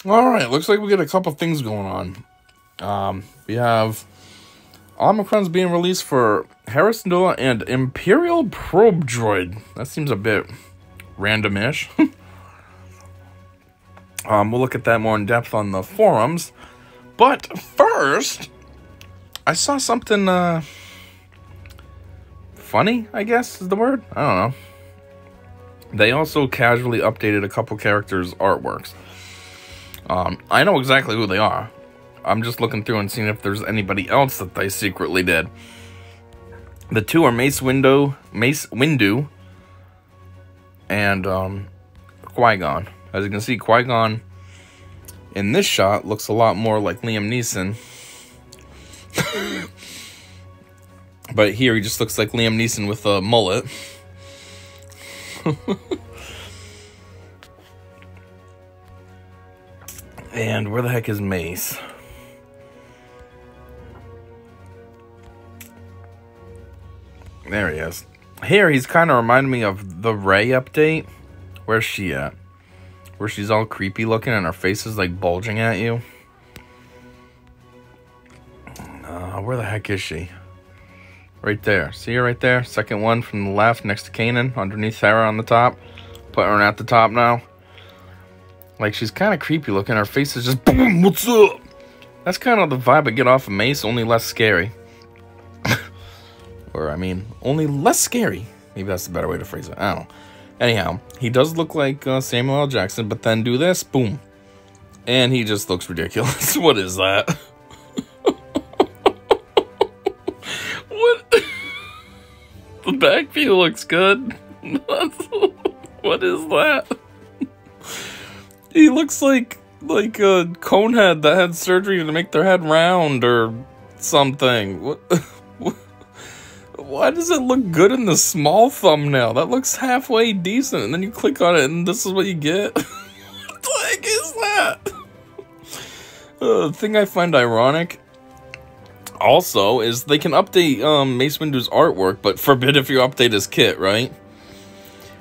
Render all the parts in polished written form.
Alright, looks like we got a couple things going on. We have Omicrons being released for Hera, Syndulla, and Imperial Probe Droid. That seems a bit random-ish. We'll look at that more in depth on the forums. But first, I saw something funny, I guess is the word. I don't know. They also casually updated a couple characters' artworks. I know exactly who they are. I'm just looking through and seeing if there's anybody else that they secretly did. The two are Mace Windu, and Qui-Gon. As you can see, Qui-Gon in this shot looks a lot more like Liam Neeson. But here he just looks like Liam Neeson with a mullet. And where the heck is Mace? There he is. Here, he's kind of reminding me of the Rey update. Where's she at? Where she's all creepy looking and her face is like bulging at you. Where the heck is she? Right there. See her right there? Second one from the left next to Kanan. Underneath Hera on the top. Putting her at the top now. Like, she's kind of creepy looking. Her face is just, boom, what's up? That's kind of the vibe I get off of Mace, only less scary. Or, I mean, only less scary. Maybe that's the better way to phrase it. I don't know. Anyhow, he does look like Samuel L. Jackson, but then do this, boom. And he just looks ridiculous. What is that? What? The back view looks good. What is that? He looks like a conehead that had surgery to make their head round or something. What? Why does it look good in the small thumbnail? That looks halfway decent, and then you click on it, and this is what you get. What the heck is that? The thing I find ironic, also, is they can update Mace Windu's artwork, but forbid if you update his kit, right?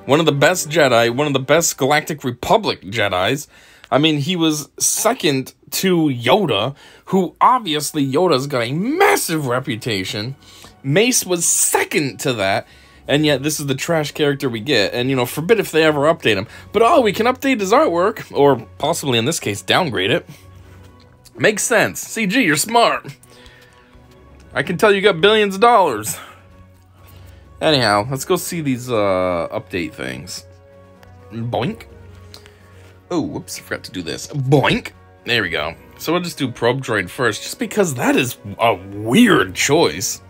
One of the best Jedi, one of the best Galactic Republic Jedis. I mean, he was second to Yoda, who obviously Yoda's got a massive reputation. Mace was second to that, and yet this is the trash character we get. And, you know, forbid if they ever update him. But, oh, we can update his artwork, or possibly in this case, downgrade it. Makes sense. CG, you're smart. I can tell you got billions of dollars. Anyhow, let's go see these update things. Boink. Oh, whoops, I forgot to do this. Boink. There we go. So we'll just do Probe Droid first, just because that is a weird choice.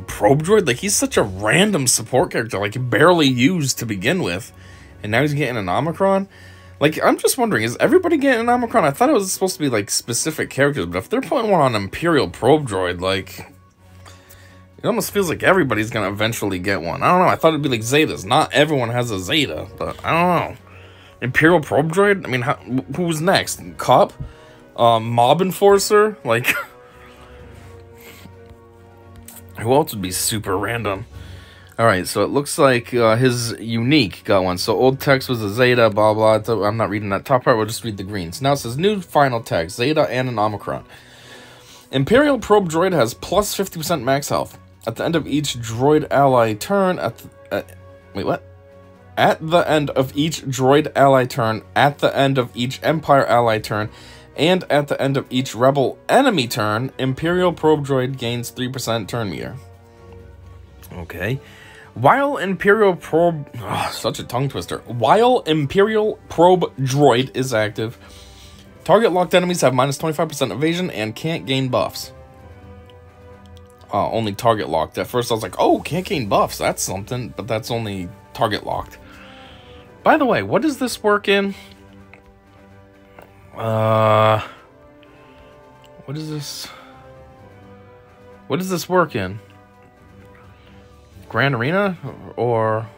Probe Droid, like, he's such a random support character, like, barely used to begin with. And now he's getting an Omicron. Like, I'm just wondering, is everybody getting an Omicron? I thought it was supposed to be, like, specific characters, but if they're putting one on Imperial Probe Droid, like, it almost feels like everybody's gonna eventually get one. I don't know, I thought it'd be like Zetas. Not everyone has a Zeta, but I don't know. Imperial Probe Droid? I mean, who's next? Cup? Mob Enforcer? Like, who else would be super random? Alright, so it looks like his unique got one. So old text was a Zeta, blah, blah. I'm not reading that top part, we'll just read the greens. Now it says new final text, Zeta and an Omicron. Imperial Probe Droid has plus 50% max health. At the end of each droid ally turn, wait, what? At the end of each droid ally turn, at the end of each Empire ally turn, and at the end of each Rebel enemy turn, Imperial Probe Droid gains 3% turn meter. Okay. While Imperial Probe... Oh, such a tongue twister. While Imperial Probe Droid is active, target locked enemies have minus 25% evasion and can't gain buffs. Only target locked. At first I was like, oh, can't gain buffs. That's something. But that's only target locked. By the way, what does this work in? What is this? What does this work in? Grand Arena? Or...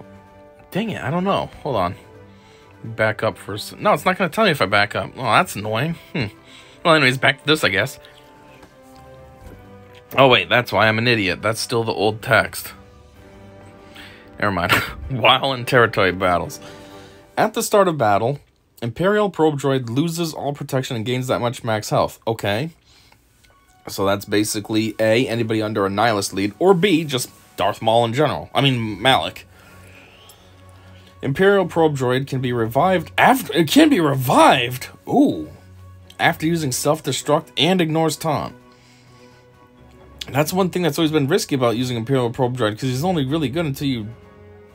Dang it, I don't know. Hold on. Back up for... No, it's not going to tell me if I back up. Oh, that's annoying. Well, anyways, back to this, I guess. Oh, wait, that's why I'm an idiot. That's still the old text. Never mind. While in territory battles. At the start of battle, Imperial Probe Droid loses all protection and gains that much max health. Okay. So that's basically A, anybody under a Nihilist lead, or B, just Darth Maul in general. I mean, Malik. Imperial Probe Droid can be revived after... It can be revived! Ooh. After using self-destruct and ignores taunt. That's one thing that's always been risky about using Imperial Probe Droid, because he's only really good until you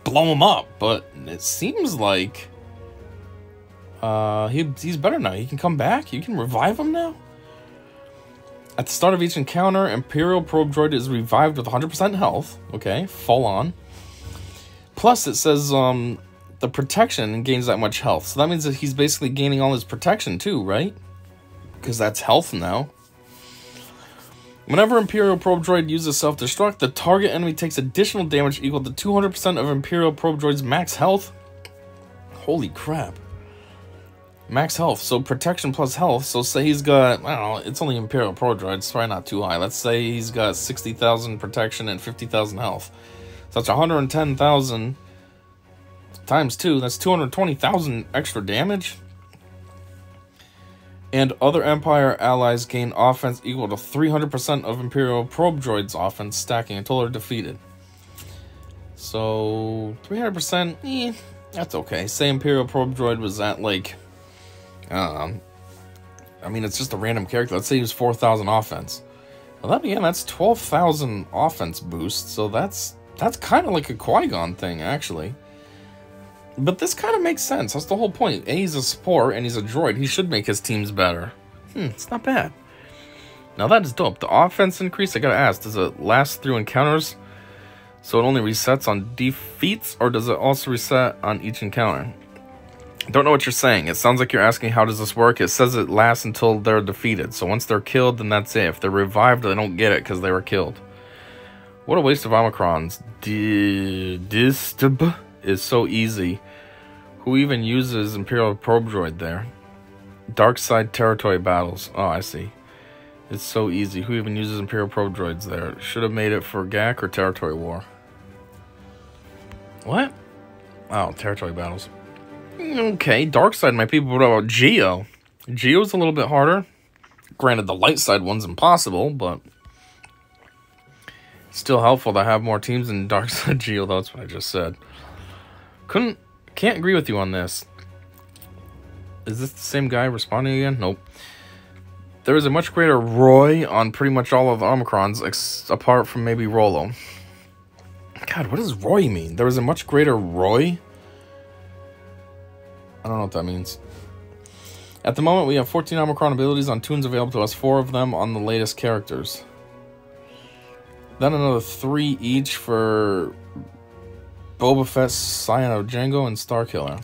blow him up. But it seems like... he's better now. He can come back. You can revive him now. At the start of each encounter, Imperial Probe Droid is revived with 100% health. Okay, full on. Plus, it says the protection gains that much health. So that means that he's basically gaining all his protection too, right? Because that's health now. Whenever Imperial Probe Droid uses self-destruct, the target enemy takes additional damage equal to 200% of Imperial Probe Droid's max health. Holy crap. Max health, so protection plus health. So say he's got, I don't know, it's only Imperial Probe Droid, it's probably not too high. Let's say he's got 60,000 protection and 50,000 health. So that's 110,000 times 2. That's 220,000 extra damage. And other Empire allies gain offense equal to 300% of Imperial Probe Droid's offense, stacking until they're defeated. So 300%, that's okay. Say Imperial Probe Droid was at like, I mean, it's just a random character. Let's say he was 4,000 offense. Well, that's 12,000 offense boost. So that's kind of like a Qui-Gon thing, actually. But this kind of makes sense. That's the whole point. A, he's a support, and he's a droid. He should make his teams better. It's not bad. Now that is dope. The offense increase, I gotta ask, does it last through encounters? So it only resets on defeats, or does it also reset on each encounter? Don't know what you're saying. It sounds like you're asking how does this work. It says it lasts until they're defeated. So once they're killed, then that's it. If they're revived, they don't get it because they were killed. What a waste of Omicrons. Distb is so easy. Who even uses Imperial Probe Droid there? Dark Side territory battles. Oh, I see. It's so easy. Who even uses Imperial Probe Droids there? Should have made it for GAC or territory war. What? Oh, territory battles. Okay, Dark Side might be, but what about Geo? Geo's a little bit harder. Granted, the light side one's impossible, but still helpful to have more teams in Dark Side Geo. That's what I just said. Can't agree with you on this. Is this the same guy responding again? Nope. There is a much greater ROI on pretty much all of the Omicrons, apart from maybe Rolo. God, what does ROI mean? There is a much greater ROI? I don't know what that means. At the moment, we have 14 Omicron abilities on tunes available to us, 4 of them on the latest characters. Then another 3 each for Boba Fett, Scion of Django, and Starkiller.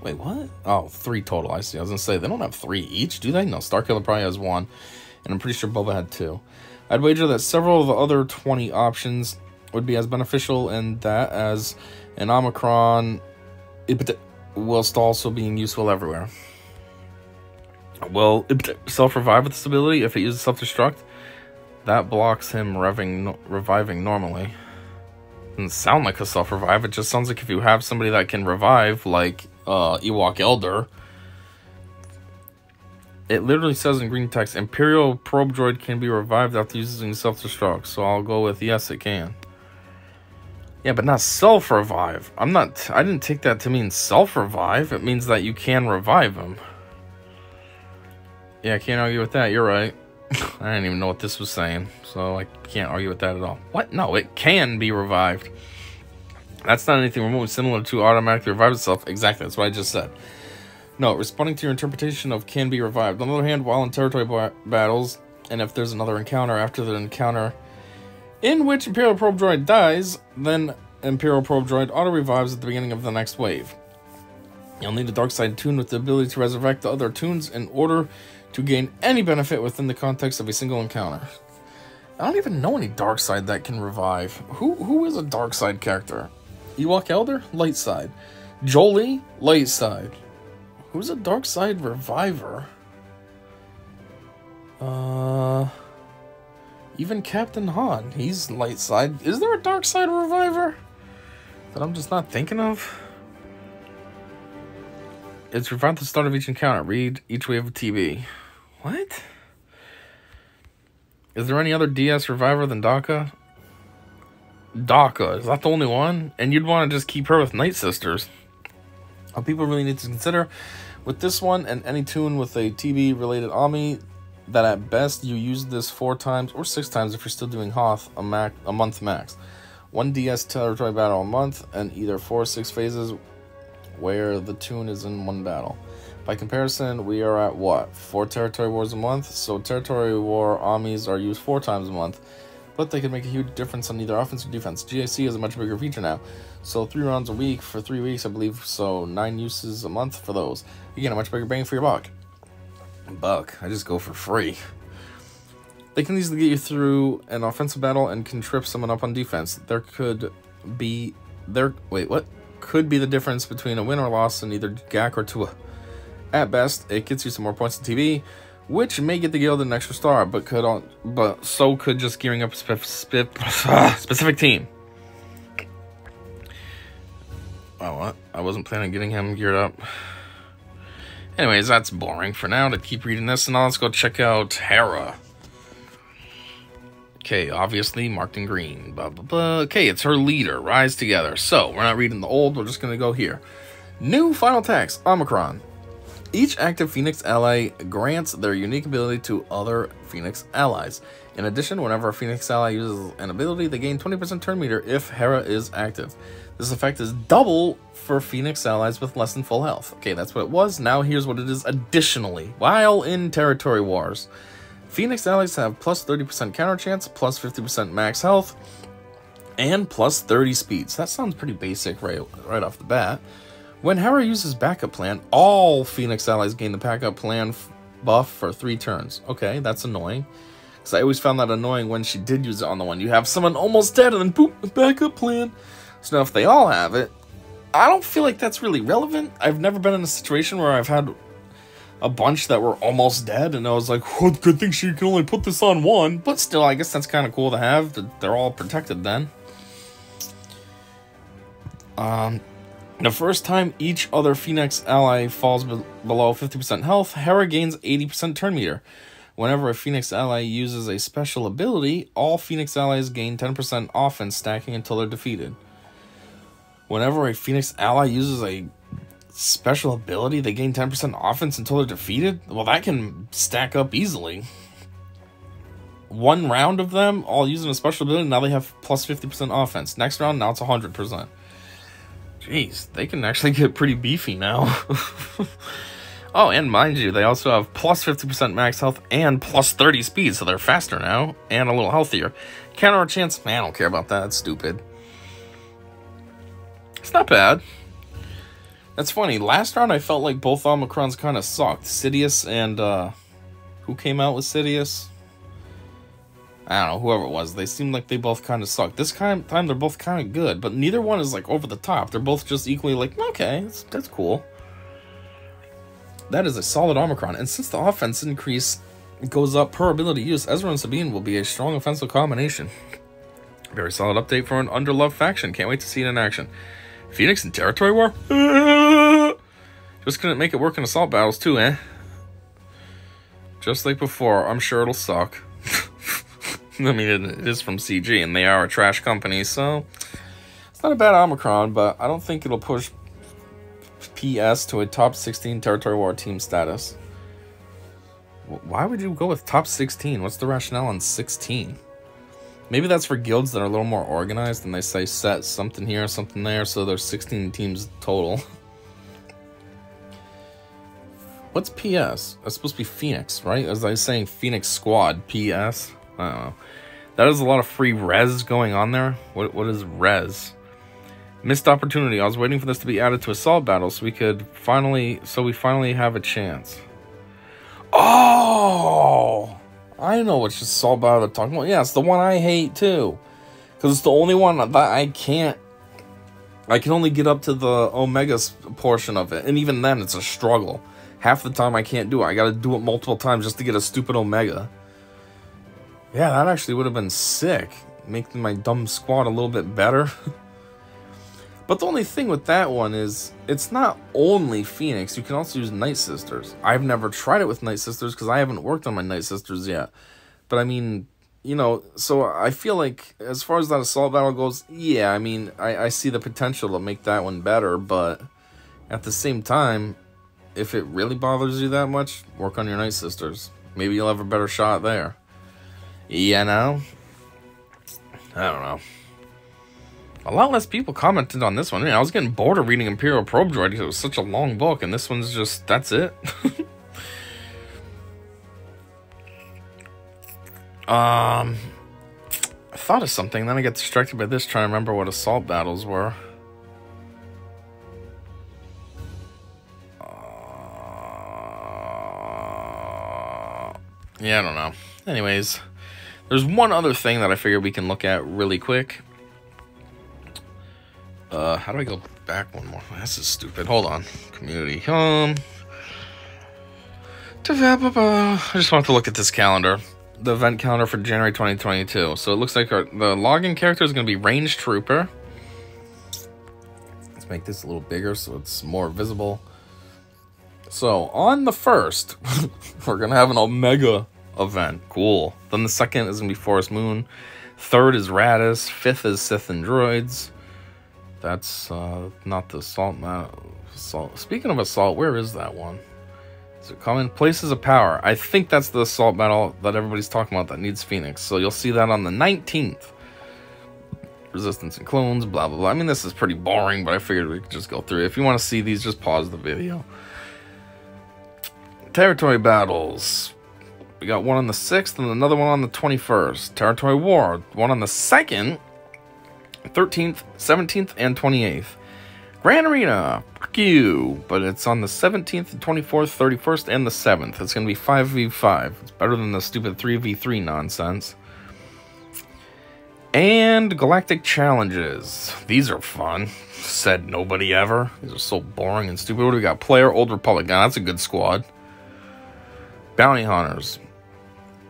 Wait, what? Oh, 3 total, I see. I was going to say, they don't have 3 each, do they? No, Starkiller probably has 1, and I'm pretty sure Boba had 2. I'd wager that several of the other 20 options would be as beneficial in that as an Omicron, whilst also being useful everywhere. Well, self-revive with this ability, if it uses self-destruct, that blocks him reviving normally. Doesn't sound like a self-revive, it just sounds like if you have somebody that can revive, like Ewok Elder. It literally says in green text, Imperial Probe Droid can be revived after using self-destruct, so I'll go with yes, it can. Yeah, but not self-revive. I didn't take that to mean self-revive. It means that you can revive him. Yeah, I can't argue with that. You're right. I didn't even know what this was saying, so I can't argue with that at all. What? No, it can be revived. That's not anything remotely similar to automatically revive itself. Exactly, that's what I just said. No, responding to your interpretation of can be revived. On the other hand, while in territory battles, and if there's another encounter after the encounter in which Imperial Probe Droid dies, then Imperial Probe Droid auto-revives at the beginning of the next wave. You'll need a Dark Side tune with the ability to resurrect the other tunes in order to gain any benefit within the context of a single encounter. I don't even know any Dark Side that can revive. Who is a Dark Side character? Ewok Elder? Light Side. Jolie? Light Side. Who's a Dark Side reviver? Even Captain Han, he's light side. Is there a dark side reviver that I'm just not thinking of? It's revived at the start of each encounter. Read each wave of TB. What? Is there any other DS reviver than Daka? Daka, is that the only one? And you'd want to just keep her with Night Sisters. What people really need to consider with this one and any tune with a TB related Ami, that at best you use this 4 times or 6 times if you're still doing Hoth a month max. 1 DS territory battle a month and either 4 or 6 phases where the tune is in 1 battle. By comparison, we are at what? 4 territory wars a month? So territory war Amis are used 4 times a month, but they can make a huge difference on either offense or defense. GAC is a much bigger feature now. So 3 rounds a week for 3 weeks, I believe, so 9 uses a month for those. Again, a much bigger bang for your buck. I just go for free. They can easily get you through an offensive battle and can trip someone up on defense. Could be the difference between a win or loss in either GAC or Tua. At best, it gets you some more points in TV, which may get the guild an extra star, but so could just gearing up a specific team. Oh, what? I wasn't planning on getting him geared up. Anyways, that's boring for now to keep reading this, and now let's go check out Hera. Okay, obviously marked in green. Blah, blah, blah. Okay, it's her leader. Rise together. So, we're not reading the old. We're just going to go here. New final text. Omicron. Each active Phoenix ally grants their unique ability to other Phoenix allies. In addition, whenever a Phoenix ally uses an ability, they gain 20% turn meter if Hera is active. This effect is double for Phoenix allies with less than full health. Okay, that's what it was. Now here's what it is additionally. While in territory wars, Phoenix allies have plus 30% counter chance, plus 50% max health, and plus 30 speeds. That sounds pretty basic right off the bat. When Hera uses backup plan, all Phoenix allies gain the backup plan buff for 3 turns. Okay, that's annoying. Because I always found that annoying when she did use it on the one. You have someone almost dead and then boop, backup plan. So now if they all have it, I don't feel like that's really relevant. I've never been in a situation where I've had a bunch that were almost dead, and I was like, oh, good thing she can only put this on one. But still, I guess that's kind of cool to have. They're all protected then. The first time each other Phoenix ally falls below 50% health, Hera gains 80% turn meter. Whenever a Phoenix ally uses a special ability, all Phoenix allies gain 10% offense stacking until they're defeated. Whenever a Phoenix ally uses a special ability, they gain 10% offense until they're defeated? Well, that can stack up easily. 1 round of them, all using a special ability, now they have plus 50% offense. Next round, now it's 100%. Jeez, they can actually get pretty beefy now. Oh, and mind you, they also have plus 50% max health and plus 30 speed, so they're faster now, and a little healthier. Counter chance, man, I don't care about that, that's stupid. It's not bad. That's funny, last round I felt like both Omicrons kind of sucked. Sidious and, who came out with Sidious? I don't know, whoever it was. They seemed like they both kind of sucked. This time they're both kind of good, but neither one is like over the top. They're both just equally like, okay, that's cool. That is a solid Omicron. And since the offense increase goes up per ability use, Ezra and Sabine will be a strong offensive combination. Very solid update for an underloved faction. Can't wait to see it in action. Phoenix in territory war? Just couldn't make it work in assault battles too, eh? Just like before, I'm sure it'll suck. I mean, it is from CG, and they are a trash company, so it's not a bad Omicron, but I don't think it'll push PS to a top 16 territory war team status. Why would you go with top 16? What's the rationale on 16? Maybe that's for guilds that are a little more organized, and they say set something here, something there, so there's 16 teams total. What's PS? That's supposed to be Phoenix, right? As I was saying, Phoenix Squad, PS. I don't know. That is a lot of free res going on there. What is res? Missed opportunity. I was waiting for this to be added to assault battle so we finally have a chance. Oh, I know which assault battle they're talking about. Yeah, it's the one I hate too, because it's the only one that I can't. I can only get up to the Omega portion of it, and even then, it's a struggle. Half the time I can't do it. I got to do it multiple times just to get a stupid Omega. Yeah, that actually would have been sick. Making my dumb squad a little bit better. But the only thing with that one is, it's not only Phoenix, you can also use Night Sisters. I've never tried it with Night Sisters, because I haven't worked on my Night Sisters yet. But I mean, you know, so I feel like, as far as that assault battle goes, yeah, I mean, I see the potential to make that one better, but at the same time, if it really bothers you that much, work on your Night Sisters. Maybe you'll have a better shot there. You know? I don't know. A lot less people commented on this one. I mean, I was getting bored of reading Imperial Probe Droid because it was such a long book, and this one's just, that's it. I thought of something, then I got distracted by this, trying to remember what assault battles were. Yeah, I don't know. Anyways, there's one other thing that I figured we can look at really quick. How do I go back one more? This is stupid. Hold on. Community. I just want to look at this calendar. The event calendar for January 2022. So it looks like the login character is going to be Range Trooper. Let's make this a little bigger so it's more visible. So on the 1st, we're going to have an Omega event. Cool. Then the 2nd is going to be Forest Moon. 3rd is Radis. 5th is Sith and Droids. That's not the assault. Speaking of assault, where is that one? Is it coming? Places of Power. I think that's the assault battle that everybody's talking about that needs Phoenix. So you'll see that on the 19th. Resistance and clones, blah, blah, blah. I mean, this is pretty boring, but I figured we could just go through it. If you want to see these, just pause the video. Territory battles. We got one on the 6th and another one on the 21st. Territory War. One on the 2nd. 13th, 17th, and 28th. Grand Arena, fuck you, but it's on the 17th, the 24th, 31st, and the 7th. It's going to be 5v5. It's better than the stupid 3v3 nonsense. And Galactic Challenges. These are fun. Said nobody ever. These are so boring and stupid. What do we got? Player, Old Republic. Now, that's a good squad. Bounty Hunters.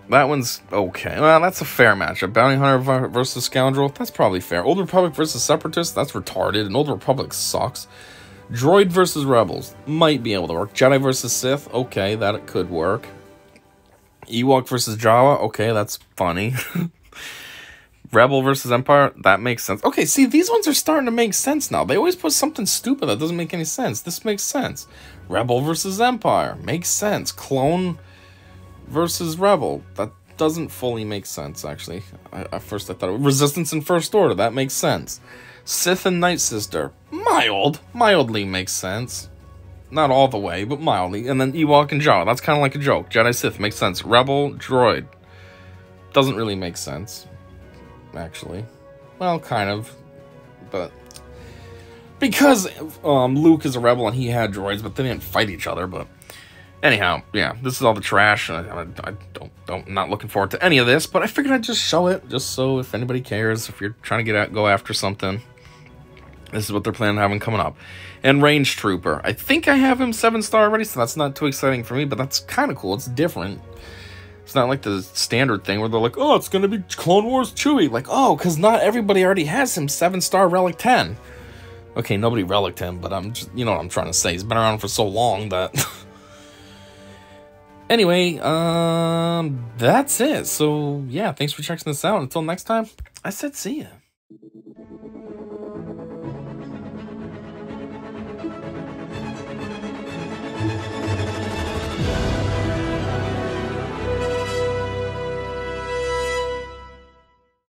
That one's okay. Well, that's a fair matchup. Bounty Hunter versus Scoundrel. That's probably fair. Old Republic versus Separatists. That's retarded. And Old Republic sucks. Droid versus Rebels. Might be able to work. Jedi versus Sith. Okay, that it could work. Ewok versus Jawa. Okay, that's funny. Rebel versus Empire. That makes sense. Okay, see, these ones are starting to make sense now. They always put something stupid that doesn't make any sense. This makes sense. Rebel versus Empire. Makes sense. Clone versus Rebel. That doesn't fully make sense, actually. At first I thought Resistance and First Order. That makes sense. Sith and Night Sister. Mildly makes sense. Not all the way, but mildly. And then Ewok and Jawa. That's kind of like a joke. Jedi Sith makes sense. Rebel, Droid. Doesn't really make sense, actually. Well, kind of. But because Luke is a rebel and he had droids, but they didn't fight each other, but anyhow, yeah, this is all the trash. I'm not looking forward to any of this, but I figured I'd just show it, just so if anybody cares, if you're trying to go after something, this is what they're planning on having coming up. And Range Trooper. I think I have him 7-star already, so that's not too exciting for me, but that's kind of cool. It's different. It's not like the standard thing where they're like, oh, it's going to be Clone Wars Chewie. Like, oh, because not everybody already has him 7-star Relic 10. Okay, nobody Relic him, but I'm just, you know what I'm trying to say. He's been around for so long that... Anyway, that's it. So, yeah, thanks for checking this out. Until next time, I said see ya.